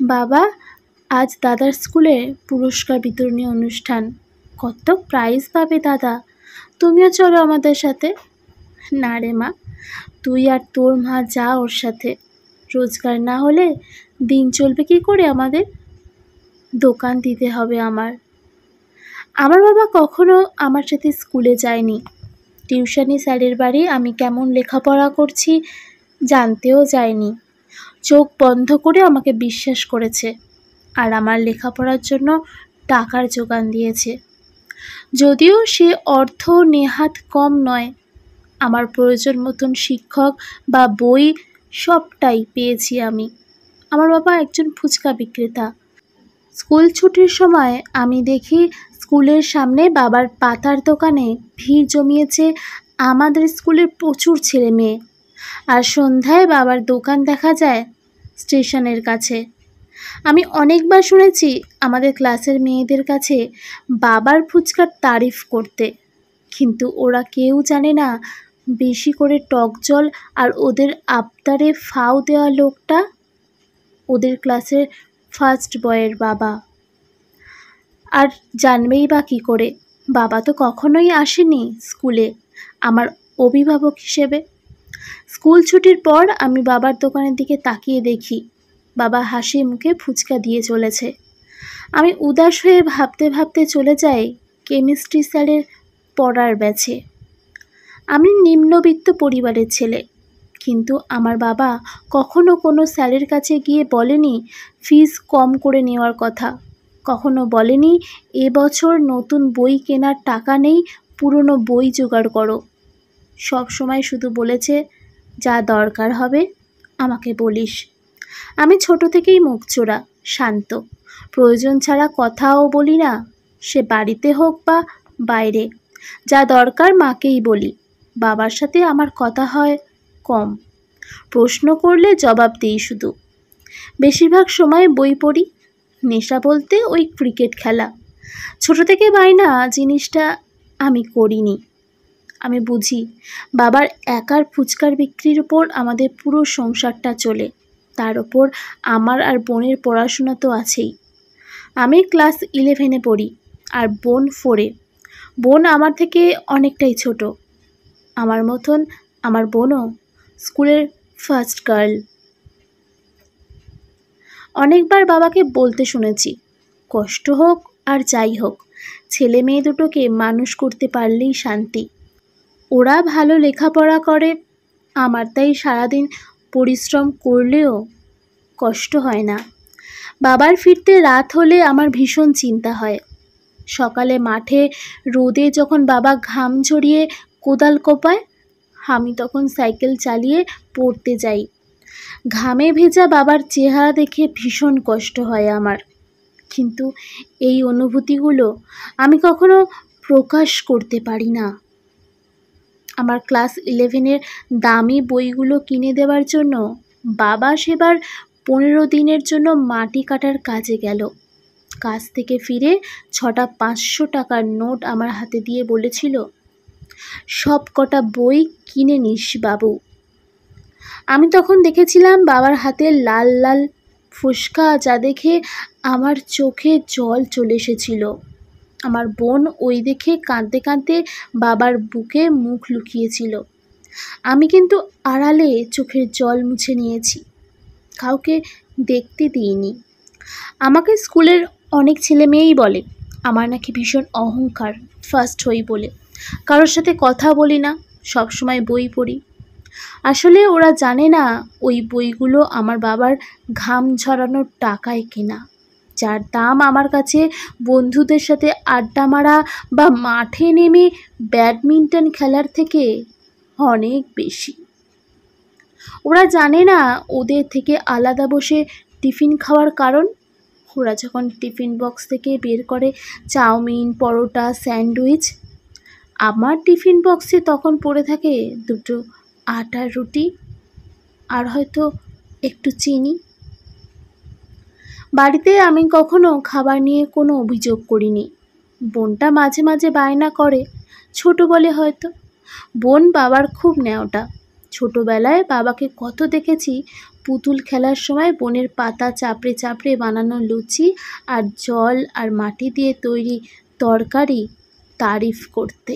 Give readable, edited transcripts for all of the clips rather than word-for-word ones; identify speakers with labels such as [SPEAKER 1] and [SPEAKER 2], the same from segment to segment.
[SPEAKER 1] বাবা, আজ দাদার স্কুলে পুরস্কার বিতরণী অনুষ্ঠান। কত প্রাইজ পাবে দাদা, তুমিও চলো আমাদের সাথে। না রে মা, তুই আর তোর মা যা ওর সাথে। রোজগার না হলে দিন চলবে কি করে আমাদের? দোকান দিতে হবে আমার। আমার বাবা কখনো আমার সাথে স্কুলে যায়নি। টিউশনি স্যারের বাড়ি আমি কেমন লেখাপড়া করছি জানতেও যায়নি। চোখ বন্ধ করে আমাকে বিশ্বাস করেছে আর আমার লেখাপড়ার জন্য টাকার যোগান দিয়েছে। যদিও সে অর্থ নেহাত কম নয়, আমার প্রয়োজন মতন শিক্ষক বা বই সবটাই পেয়েছি আমি। আমার বাবা একজন ফুচকা বিক্রেতা। স্কুল ছুটির সময় আমি দেখি স্কুলের সামনে বাবার পাতার দোকানে ভিড় জমিয়েছে আমাদের স্কুলের প্রচুর ছেলে মেয়ে। আর সন্ধ্যায় বাবার দোকান দেখা যায় স্টেশনের কাছে। আমি অনেকবার শুনেছি আমাদের ক্লাসের মেয়েদের কাছে বাবার ফুচকার তারিফ করতে, কিন্তু ওরা কেউ জানে না বেশি করে টক জল আর ওদের আবদারে ফাও দেওয়া লোকটা ওদের ক্লাসের ফার্স্ট বয়ের বাবা। আর জানবেই বা কী করে, বাবা তো কখনোই আসেনি স্কুলে আমার অভিভাবক হিসেবে। স্কুল ছুটির পর আমি বাবার দোকানের দিকে তাকিয়ে দেখি বাবা হাসি মুখে ফুচকা দিয়ে চলেছে। আমি উদাস হয়ে ভাবতে ভাবতে চলে যাই কেমিস্ট্রি স্যারের পড়ার ব্যাচে। আমি নিম্নবিত্ত পরিবারের ছেলে, কিন্তু আমার বাবা কখনো কোনো স্যারের কাছে গিয়ে বলেনি ফিস কম করে নেওয়ার কথা, কখনো বলেনি এবছর নতুন বই কেনার টাকা নেই, পুরনো বই জোগাড় করো। সব সময় শুধু বলেছে যা দরকার হবে আমাকে বলিস। আমি ছোট থেকেই মুখচোরা, শান্ত, প্রয়োজন ছাড়া কথাও বলি না, সে বাড়িতে হোক বা বাইরে। যা দরকার মাকেই বলি, বাবার সাথে আমার কথা হয় কম। প্রশ্ন করলে জবাব দিই শুধু। বেশিরভাগ সময় বই পড়ি। নেশা বলতে ওই ক্রিকেট খেলা। ছোট থেকে বায়না জিনিসটা আমি করিনি। আমি বুঝি বাবার একার ফুচকার বিক্রির উপর আমাদের পুরো সংসারটা চলে, তার ওপর আমার আর বোনের পড়াশোনা তো আছেই। আমি ক্লাস 11-এ পড়ি আর বোন 4-এ। বোন আমার থেকে অনেকটাই ছোট। আমার মতন আমার বোনও স্কুলের ফার্স্ট গার্ল। অনেকবার বাবাকে বলতে শুনেছি, কষ্ট হোক আর যাই হোক, ছেলে মেয়ে দুটোকে মানুষ করতে পারলেই শান্তি। ওরা ভালো লেখাপড়া করে, আমার তাই সারাদিন পরিশ্রম করলেও কষ্ট হয় না। বাবার ফিরতে রাত হলে আমার ভীষণ চিন্তা হয়। সকালে মাঠে রোদে যখন বাবা ঘাম ঝরিয়ে কোদাল কোপায়, আমি তখন সাইকেল চালিয়ে পড়তে যাই। ঘামে ভেজা বাবার চেহারা দেখে ভীষণ কষ্ট হয় আমার, কিন্তু এই অনুভূতিগুলো আমি কখনো প্রকাশ করতে পারি না। আমার ক্লাস 11-এর দামি বইগুলো কিনে দেওয়ার জন্য বাবা সেবার 15 দিনের জন্য মাটি কাটার কাজে গেল। কাজ থেকে ফিরে 6টা 500 টাকার নোট আমার হাতে দিয়ে বলেছিল, সব কটা বই কিনে নিস বাবু। আমি তখন দেখেছিলাম বাবার হাতে লাল লাল ফুসকা, যা দেখে আমার চোখে জল চলে এসেছিল। আমার বোন ওই দেখে কাঁদতে কাঁদতে বাবার বুকে মুখ লুকিয়েছিল। আমি কিন্তু আড়ালে চোখের জল মুছে নিয়েছি, কাউকে দেখতে দিইনি। আমাকে স্কুলের অনেক ছেলে মেয়েই বলে আমার নাকি ভীষণ অহংকার ফার্স্ট হই বলে। কারোর সাথে কথা বলি না, সবসময় বই পড়ি। আসলে ওরা জানে না ওই বইগুলো আমার বাবার ঘাম ঝরানোর টাকায় কেনা, যার দাম আমার কাছে বন্ধুদের সাথে আড্ডা মারা বা মাঠে নেমে ব্যাডমিন্টন খেলার থেকে অনেক বেশি। ওরা জানে না ওদের থেকে আলাদা বসে টিফিন খাওয়ার কারণ। ওরা যখন টিফিন বক্স থেকে বের করে চাউমিন, পরোটা, স্যান্ডউইচ, আমার টিফিন বক্সে তখন পড়ে থাকে দুটো আটার রুটি আর হয়তো একটু চিনি। বাড়িতে আমি কখনো খাবার নিয়ে কোনো অভিযোগ করিনি। বোনটা মাঝে মাঝে বায়না করে, ছোট বলে হয়তো। বোন বাবার খুব ন্যাওটা। ছোটবেলায় বাবাকে কত দেখেছি পুতুল খেলার সময় বনের পাতা চাপড়ে চাপড়ে বানানো লুচি আর জল আর মাটি দিয়ে তৈরি তরকারি তারিফ করতে।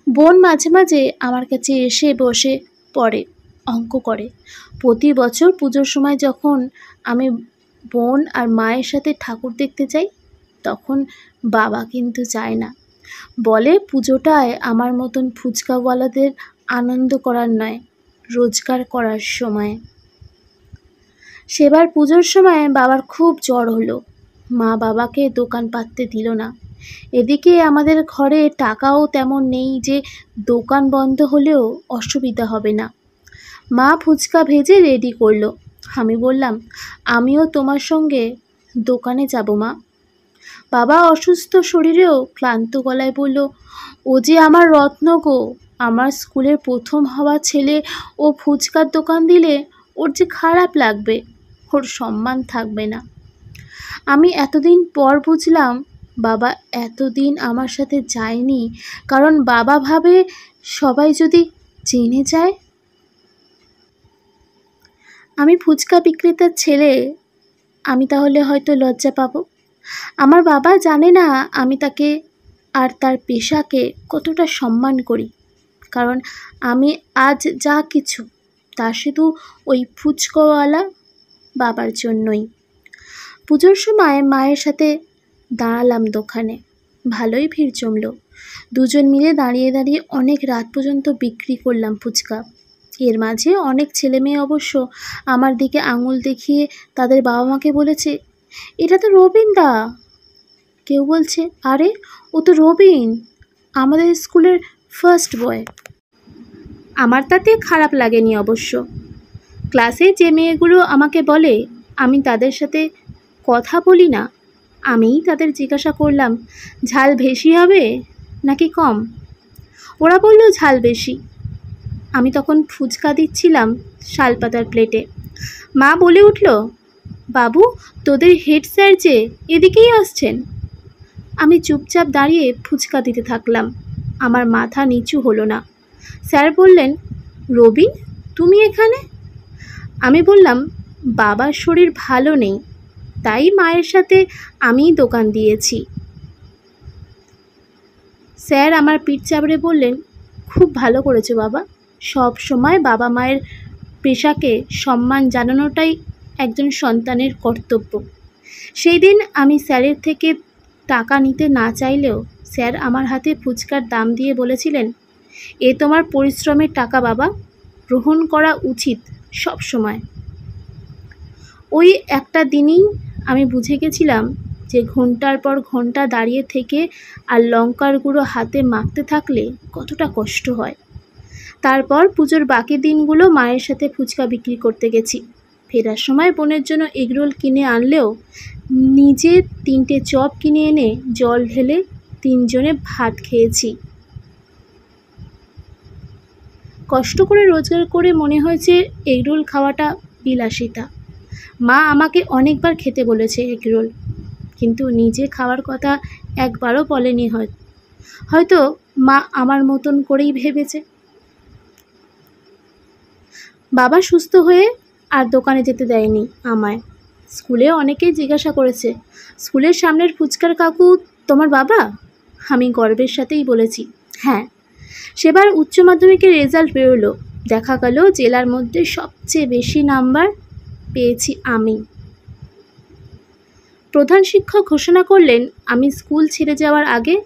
[SPEAKER 1] বোন মাঝে মাঝে আমার কাছে এসে বসে পড়ে, অঙ্ক করে। প্রতি বছর পুজোর সময় যখন আমি বোন আর মায়ের সাথে ঠাকুর দেখতে যাই, তখন বাবা কিন্তু যায় না, বলে পুজোটায় আমার মতন ফুচকাওয়ালাদের আনন্দ করার নয়, রোজগার করার সময়। সেবার পুজোর সময় বাবার খুব জ্বর হলো, মা বাবাকে দোকান পাততে দিল না। এদিকে আমাদের ঘরে টাকাও তেমন নেই যে দোকান বন্ধ হলেও অসুবিধা হবে না। মা ফুচকা ভেজে রেডি করলো। আমি বললাম, আমিও তোমার সঙ্গে দোকানে যাব মা। বাবা অসুস্থ শরীরেও ক্লান্ত গলায় বলল, ও যে আমার রত্ন গো, আমার স্কুলের প্রথম হওয়া ছেলে, ও ফুচকার দোকান দিলে ওর যে খারাপ লাগবে, ওর সম্মান থাকবে না। আমি এতদিন পর বুঝলাম বাবা এতদিন আমার সাথে যায়নি, কারণ বাবা ভাবে সবাই যদি জেনে যায় আমি ফুচকা বিক্রেতার ছেলে, আমি তাহলে হয়তো লজ্জা পাবো। আমার বাবা জানে না আমি তাকে আর তার পেশাকে কতটা সম্মান করি, কারণ আমি আজ যা কিছু তা শুধু ওই ফুচকাওয়ালা বাবার জন্যই। পুজোর সময় মায়ের সাথে দাঁড়ালাম দোকানে, ভালোই ভিড় জমলো। দুজন মিলে দাঁড়িয়ে দাঁড়িয়ে অনেক রাত পর্যন্ত বিক্রি করলাম ফুচকা। এর মাঝে অনেক ছেলে মেয়ে অবশ্য আমার দিকে আঙুল দেখিয়ে তাদের বাবা মাকে বলেছে, এটা তো রবিন দা। কেউ বলছে, আরে ও তো রবিন, আমাদের স্কুলের ফার্স্ট বয়। আমার তাতে খারাপ লাগেনি অবশ্য। ক্লাসে যে মেয়েগুলো আমাকে বলে আমি তাদের সাথে কথা বলি না, আমিই তাদের জিজ্ঞাসা করলাম, ঝাল বেশি হবে নাকি কম? ওরা বলল ঝাল বেশি। আমি তখন ফুচকা দিচ্ছিলাম শালপাতার প্লেটে। মা বলে উঠল, বাবু তোদের হেড স্যার যে এদিকেই আসছেন। আমি চুপচাপ দাঁড়িয়ে ফুচকা দিতে থাকলাম, আমার মাথা নিচু হলো না। স্যার বললেন, রবিন তুমি এখানে? আমি বললাম, বাবার শরীর ভালো নেই, তাই মায়ের সাথে আমিই দোকান দিয়েছি। স্যার আমার পিঠ চাপড়ে বললেন, খুব ভালো করেছো বাবা, সব সময় বাবা মায়ের পেশাকে সম্মান জানানোটাই একজন সন্তানের কর্তব্য। সেই দিন আমি স্যারের থেকে টাকা নিতে না চাইলেও স্যার আমার হাতে ফুচকার দাম দিয়ে বলেছিলেন, এ তোমার পরিশ্রমের টাকা বাবা, গ্রহণ করা উচিত সব সময়। ওই একটা দিনই আমি বুঝে গেছিলাম যে ঘন্টার পর ঘন্টা দাঁড়িয়ে থেকে আর লঙ্কার গুঁড়ো হাতে মাখতে থাকলে কতটা কষ্ট হয়। তারপর পুজোর বাকি দিনগুলো মায়ের সাথে ফুচকা বিক্রি করতে গেছি। ফেরার সময় বোনের জন্য এগরোল কিনে আনলেও নিজে 3টে চপ কিনে এনে জল ঢেলে 3জনে ভাত খেয়েছি। কষ্ট করে রোজগার করে মনে হয়েছে এগরোল খাওয়াটা বিলাসিতা। মা আমাকে অনেকবার খেতে বলেছে এগরোল, কিন্তু নিজে খাওয়ার কথা একবারও বলেনি। হয়তো মা আমার মতন করেই ভেবেছে। বাবা সুস্থ হয়ে আর দোকানে যেতে দেয়নি আমায়। স্কুলে অনেকেই জিজ্ঞাসা করেছে, স্কুলের সামনের ফুচকার কাকু তোমার বাবা? আমি গর্বের সাথেই বলেছি, হ্যাঁ। সেবার উচ্চ মাধ্যমিকের রেজাল্ট বেরোলো, দেখা গেল জেলার মধ্যে সবচেয়ে বেশি নাম্বার পেয়েছি আমি। প্রধান শিক্ষক ঘোষণা করলেন আমি স্কুল ছেড়ে যাওয়ার আগে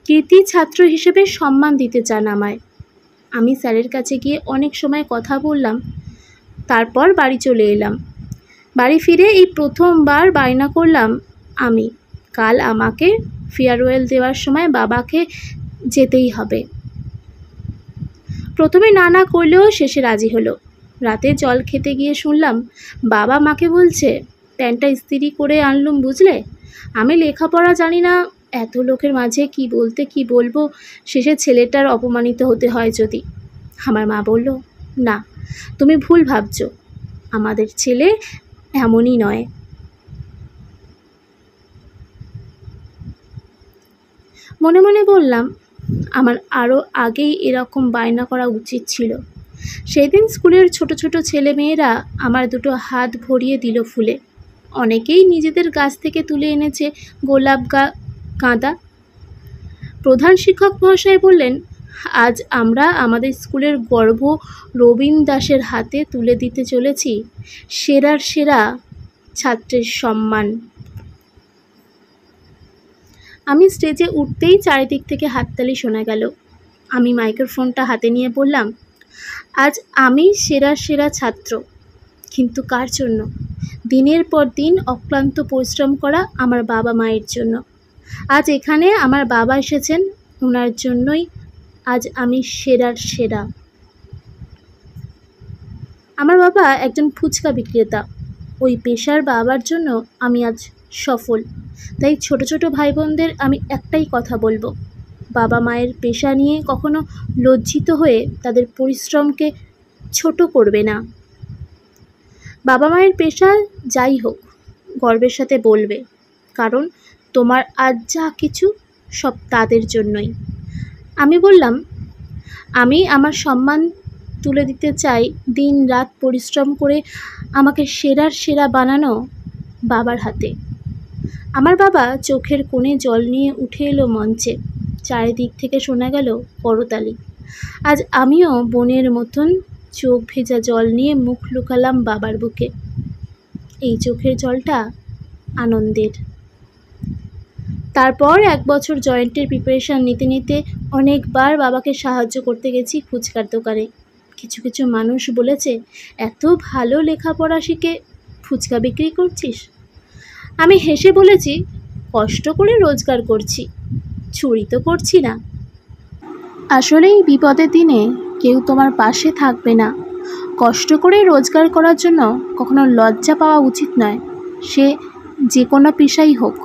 [SPEAKER 1] কৃতি ছাত্র হিসেবে সম্মান দিতে চান আমায়। আমি স্যারের কাছে গিয়ে অনেক সময় কথা বললাম, তারপর বাড়ি চলে এলাম। বাড়ি ফিরে এই প্রথমবার বায়না করলাম, আমি কাল আমাকে ফেয়ারওয়েল দেওয়ার সময় বাবাকে যেতেই হবে। প্রথমে না না করলেও শেষে রাজি হলো। রাতে জল খেতে গিয়ে শুনলাম বাবা মাকে বলছে, প্যান্টটা ইস্ত্রি করে আনলুম বুঝলে, আমি লেখাপড়া জানি না, এত লোকের মাঝে কি বলতে কি বলবো, শেষে ছেলেটার অপমানিত হতে হয় যদি। আমার মা বলল, না তুমি ভুল ভাবছো, আমাদের ছেলে এমনই নয়। মনে মনে বললাম, আমার আরও আগেই এরকম বায়না করা উচিত ছিল। সেদিন স্কুলের ছোট ছোট ছেলেমেয়েরা আমার দুটো হাত ভরিয়ে দিল ফুলে। অনেকেই নিজেদের গাছ থেকে তুলে এনেছে গোলাপ গাঁদা। প্রধান শিক্ষক মহাশয় বললেন, আজ আমরা আমাদের স্কুলের গর্ব রবীন দাসের হাতে তুলে দিতে চলেছি সেরার সেরা ছাত্রের সম্মান। আমি স্টেজে উঠতেই চারিদিক থেকে হাততালি শোনা গেল। আমি মাইক্রোফোনটা হাতে নিয়ে বললাম, আজ আমি সেরার সেরা ছাত্র, কিন্তু কার জন্য? দিনের পর দিন অক্লান্ত পরিশ্রম করা আমার বাবা মায়ের জন্য। আজ এখানে আমার বাবা এসেছেন, ওনার জন্যই আজ আমি সেরার সেরা। আমার বাবা একজন ফুচকা বিক্রেতা। ওই পেশার বাবার জন্য আমি আজ সফল। তাই ছোট ছোট ভাই বোনদের আমি একটাই কথা বলবো, বাবা মায়ের পেশা নিয়ে কখনো লজ্জিত হয়ে তাদের পরিশ্রমকে ছোট করবে না। বাবা মায়ের পেশা যাই হোক, গর্বের সাথে বলবে, কারণ তোমার আজ যা কিছু সব তাদের জন্যই। আমি বললাম, আমি আমার সম্মান তুলে দিতে চাই দিন রাত পরিশ্রম করে আমাকে সেরার সেরা বানানো বাবার হাতে। আমার বাবা চোখের কোণে জল নিয়ে উঠে এলো মঞ্চে। চারিদিক থেকে শোনা গেল করতালি। আজ আমিও বোনের মতন চোখ ভেজা জল নিয়ে মুখ লুকালাম বাবার বুকে। এই চোখের জলটা আনন্দের। তারপর 1 বছর জয়েন্টের প্রিপারেশান নিতে নিতে অনেকবার বাবাকে সাহায্য করতে গেছি ফুচকার দোকানে। কিছু কিছু মানুষ বলেছে, এত ভালো লেখাপড়া শিখে ফুচকা বিক্রি করছিস? আমি হেসে বলেছি, কষ্ট করে রোজগার করছি, চুরি তো করছি না। আসলেই বিপদের দিনে কেউ তোমার পাশে থাকবে না। কষ্ট করে রোজগার করার জন্য কখনো লজ্জা পাওয়া উচিত নয়, সে যে কোনো পেশাই হোক।